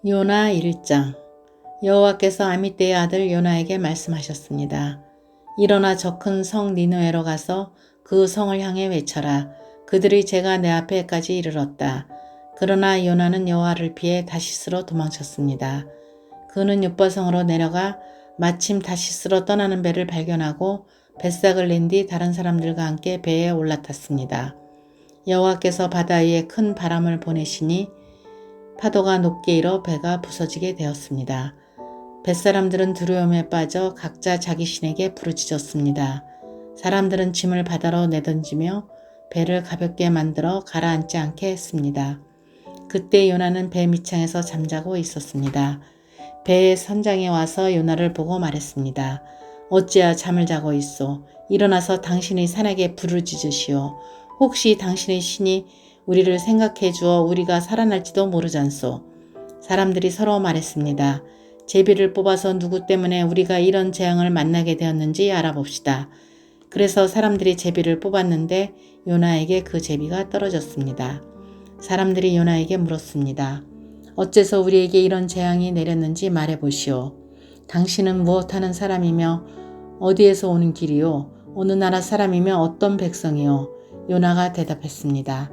요나 1장. 여호와께서 아미떼의 아들 요나에게 말씀하셨습니다. 일어나 저 큰 성 니느웨로 가서 그 성을 향해 외쳐라. 그들이 제가 내 앞에까지 이르렀다. 그러나 요나는 여호와를 피해 다시스로 도망쳤습니다. 그는 요바성으로 내려가 마침 다시스로 떠나는 배를 발견하고 뱃삭을 낸 뒤 다른 사람들과 함께 배에 올라탔습니다. 여호와께서 바다 위에 큰 바람을 보내시니 파도가 높게 일어 배가 부서지게 되었습니다. 뱃사람들은 두려움에 빠져 각자 자기 신에게 부르짖었습니다. 사람들은 짐을 바다로 내던지며 배를 가볍게 만들어 가라앉지 않게 했습니다. 그때 요나는 배 밑창에서 잠자고 있었습니다. 배의 선장이 와서 요나를 보고 말했습니다. 어찌하여 잠을 자고 있소? 일어나서 당신의 산에게 부르짖으시오. 혹시 당신의 신이 우리를 생각해 주어 우리가 살아날지도 모르잖소. 사람들이 서로 말했습니다. 제비를 뽑아서 누구 때문에 우리가 이런 재앙을 만나게 되었는지 알아봅시다. 그래서 사람들이 제비를 뽑았는데 요나에게 그 제비가 떨어졌습니다. 사람들이 요나에게 물었습니다. 어째서 우리에게 이런 재앙이 내렸는지 말해보시오. 당신은 무엇하는 사람이며 어디에서 오는 길이요? 어느 나라 사람이며 어떤 백성이요? 요나가 대답했습니다.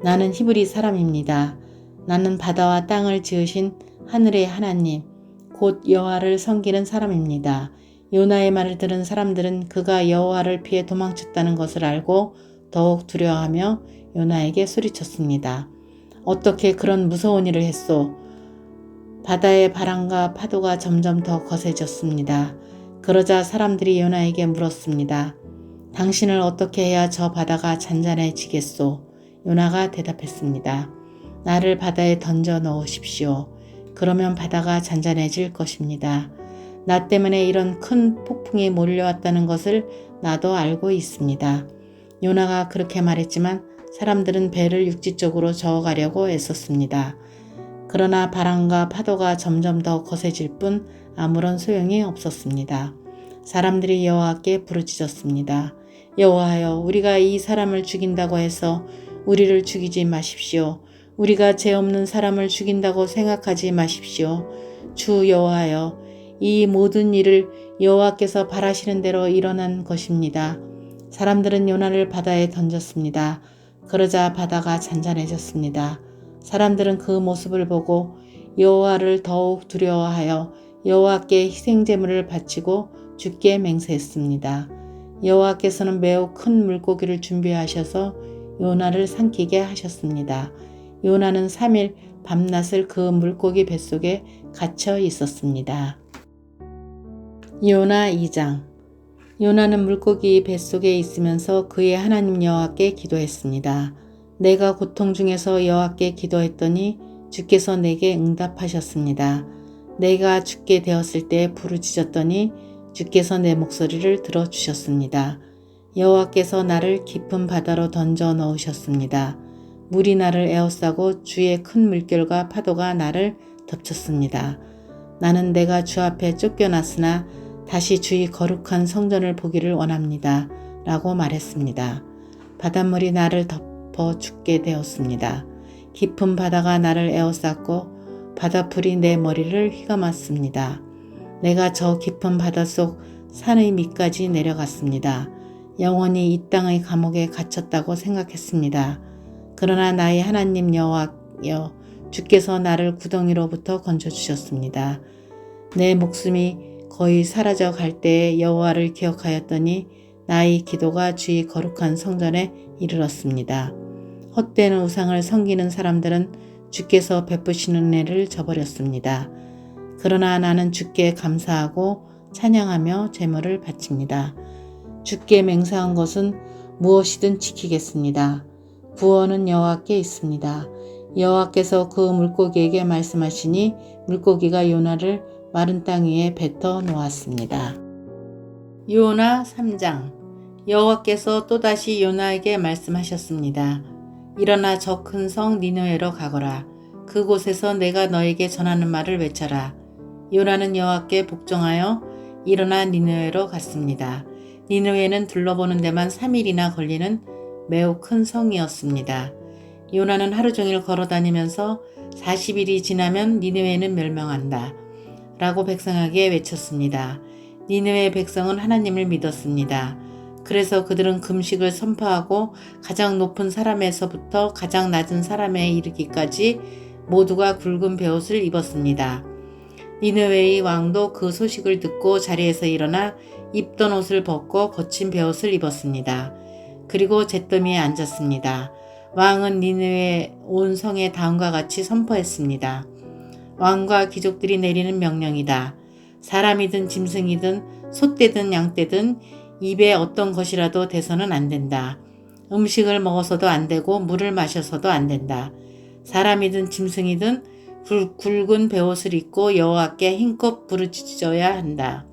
나는 히브리 사람입니다. 나는 바다와 땅을 지으신 하늘의 하나님, 곧 여호와를 섬기는 사람입니다. 요나의 말을 들은 사람들은 그가 여호와를 피해 도망쳤다는 것을 알고 더욱 두려워하며 요나에게 소리쳤습니다. 어떻게 그런 무서운 일을 했소? 바다의 바람과 파도가 점점 더 거세졌습니다. 그러자 사람들이 요나에게 물었습니다. 당신을 어떻게 해야 저 바다가 잔잔해지겠소? 요나가 대답했습니다. 나를 바다에 던져 넣으십시오. 그러면 바다가 잔잔해질 것입니다. 나 때문에 이런 큰 폭풍이 몰려왔다는 것을 나도 알고 있습니다. 요나가 그렇게 말했지만 사람들은 배를 육지 쪽으로 저어가려고 애썼습니다. 그러나 바람과 파도가 점점 더 거세질 뿐 아무런 소용이 없었습니다. 사람들이 여호와께 부르짖었습니다. 여호와여, 우리가 이 사람을 죽인다고 해서 우리를 죽이지 마십시오. 우리가 죄 없는 사람을 죽인다고 생각하지 마십시오. 주 여호와여, 이 모든 일을 여호와께서 바라시는 대로 일어난 것입니다. 사람들은 요나를 바다에 던졌습니다. 그러자 바다가 잔잔해졌습니다. 사람들은 그 모습을 보고 여호와를 더욱 두려워하여 여호와께 희생제물을 바치고 주께 맹세했습니다. 여호와께서는 매우 큰 물고기를 준비하셔서 요나를 삼키게 하셨습니다. 요나는 3일 밤낮을 그 물고기 뱃속에 갇혀 있었습니다. 요나 2장. 요나는 물고기 뱃속에 있으면서 그의 하나님 여호와께 기도했습니다. 내가 고통 중에서 여호와께 기도했더니 주께서 내게 응답하셨습니다. 내가 죽게 되었을 때 부르짖었더니 주께서 내 목소리를 들어주셨습니다. 여호와께서 나를 깊은 바다로 던져 넣으셨습니다. 물이 나를 에워싸고 주의 큰 물결과 파도가 나를 덮쳤습니다. 나는 내가 주 앞에 쫓겨났으나 다시 주의 거룩한 성전을 보기를 원합니다. 라고 말했습니다. 바닷물이 나를 덮어 죽게 되었습니다. 깊은 바다가 나를 에워쌌고 바닷불이 내 머리를 휘감았습니다. 내가 저 깊은 바닷속 산의 밑까지 내려갔습니다. 영원히 이 땅의 감옥에 갇혔다고 생각했습니다. 그러나 나의 하나님 여호와여, 주께서 나를 구덩이로부터 건져주셨습니다. 내 목숨이 거의 사라져 갈 때에 여호와를 기억하였더니 나의 기도가 주의 거룩한 성전에 이르렀습니다. 헛된 우상을 섬기는 사람들은 주께서 베푸시는 은혜를 저버렸습니다. 그러나 나는 주께 감사하고 찬양하며 제물을 바칩니다. 주께 맹세한 것은 무엇이든 지키겠습니다. 구원은 여호와께 있습니다. 여호와께서 그 물고기에게 말씀하시니 물고기가 요나를 마른 땅 위에 뱉어 놓았습니다. 요나 3장. 여호와께서 또다시 요나에게 말씀하셨습니다. 일어나 저 큰 성 니느웨로 가거라. 그곳에서 내가 너에게 전하는 말을 외쳐라. 요나는 여호와께 복종하여 일어나 니느웨로 갔습니다. 니느웨는 둘러보는 데만 3일이나 걸리는 매우 큰 성이었습니다. 요나는 하루 종일 걸어다니면서 40일이 지나면 니느웨는 멸망한다 라고 백성에게 외쳤습니다. 니느웨 백성은 하나님을 믿었습니다. 그래서 그들은 금식을 선포하고 가장 높은 사람에서부터 가장 낮은 사람에 이르기까지 모두가 굵은 베옷을 입었습니다. 니느웨의 왕도 그 소식을 듣고 자리에서 일어나 입던 옷을 벗고 거친 베옷을 입었습니다. 그리고 잿더미에 앉았습니다. 왕은 니느웨 온 성에 다음과 같이 선포했습니다. 왕과 귀족들이 내리는 명령이다. 사람이든 짐승이든 소떼든 양떼든 입에 어떤 것이라도 대서는 안 된다. 음식을 먹어서도 안 되고 물을 마셔서도 안 된다. 사람이든 짐승이든 굵은 베옷을 입고 여호와께 힘껏 부르짖어야 한다.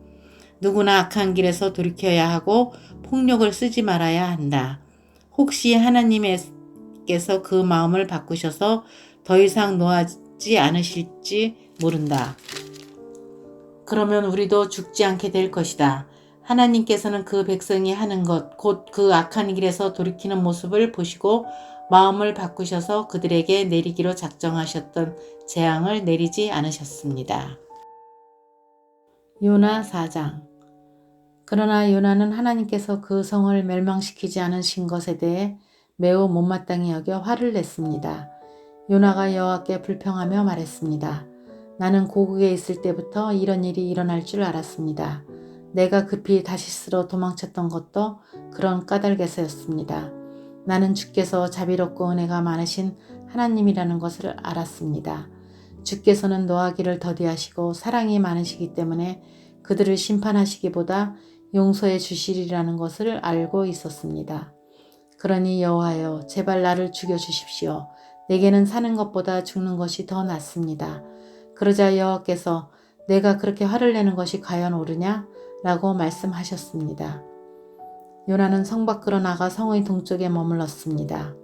누구나 악한 길에서 돌이켜야 하고 폭력을 쓰지 말아야 한다. 혹시 하나님께서 그 마음을 바꾸셔서 더 이상 노하지 않으실지 모른다. 그러면 우리도 죽지 않게 될 것이다. 하나님께서는 그 백성이 하는 것, 곧 그 악한 길에서 돌이키는 모습을 보시고 마음을 바꾸셔서 그들에게 내리기로 작정하셨던 재앙을 내리지 않으셨습니다. 요나 4장. 그러나 요나는 하나님께서 그 성을 멸망시키지 않으신 것에 대해 매우 못마땅히 여겨 화를 냈습니다. 요나가 여호와께 불평하며 말했습니다. 나는 고국에 있을 때부터 이런 일이 일어날 줄 알았습니다. 내가 급히 다시스로 도망쳤던 것도 그런 까닭에서였습니다. 나는 주께서 자비롭고 은혜가 많으신 하나님이라는 것을 알았습니다. 주께서는 노하기를 더디하시고 사랑이 많으시기 때문에 그들을 심판하시기보다 용서해 주시리라는 것을 알고 있었습니다. 그러니 여호와여, 제발 나를 죽여주십시오. 내게는 사는 것보다 죽는 것이 더 낫습니다. 그러자 여호와께서 내가 그렇게 화를 내는 것이 과연 옳으냐? 라고 말씀하셨습니다. 요나는 성 밖으로 나가 성의 동쪽에 머물렀습니다.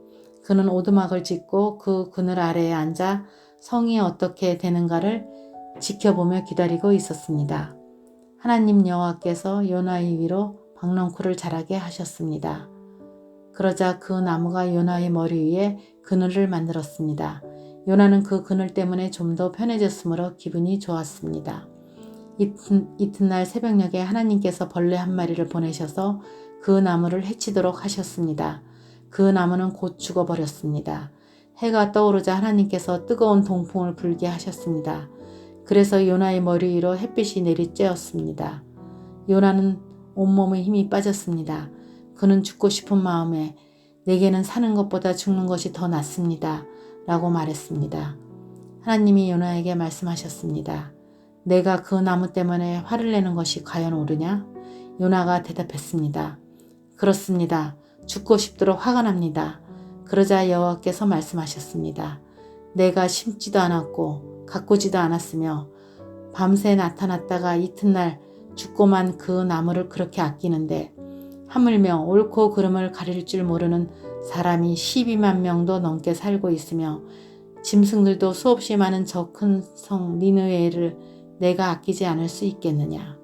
그는 오두막을 짓고 그 그늘 아래에 앉아 성이 어떻게 되는가를 지켜보며 기다리고 있었습니다. 하나님 여호와께서 요나의 위로 박넝쿨을 자라게 하셨습니다. 그러자 그 나무가 요나의 머리 위에 그늘을 만들었습니다. 요나는 그 그늘 때문에 좀 더 편해졌으므로 기분이 좋았습니다. 이튿날 새벽녘에 하나님께서 벌레 한 마리를 보내셔서 그 나무를 해치도록 하셨습니다. 그 나무는 곧 죽어버렸습니다. 해가 떠오르자 하나님께서 뜨거운 동풍을 불게 하셨습니다. 그래서 요나의 머리 위로 햇빛이 내리쬐었습니다. 요나는 온몸에 힘이 빠졌습니다. 그는 죽고 싶은 마음에 내게는 사는 것보다 죽는 것이 더 낫습니다. 라고 말했습니다. 하나님이 요나에게 말씀하셨습니다. 내가 그 나무 때문에 화를 내는 것이 과연 옳으냐? 요나가 대답했습니다. 그렇습니다. 죽고 싶도록 화가 납니다. 그러자 여호와께서 말씀하셨습니다. 내가 심지도 않았고 가꾸지도 않았으며 밤새 나타났다가 이튿날 죽고만 그 나무를 그렇게 아끼는데 하물며 옳고 그름을 가릴 줄 모르는 사람이 12만 명도 넘게 살고 있으며 짐승들도 수없이 많은 저 큰 성 니느웨를 내가 아끼지 않을 수 있겠느냐.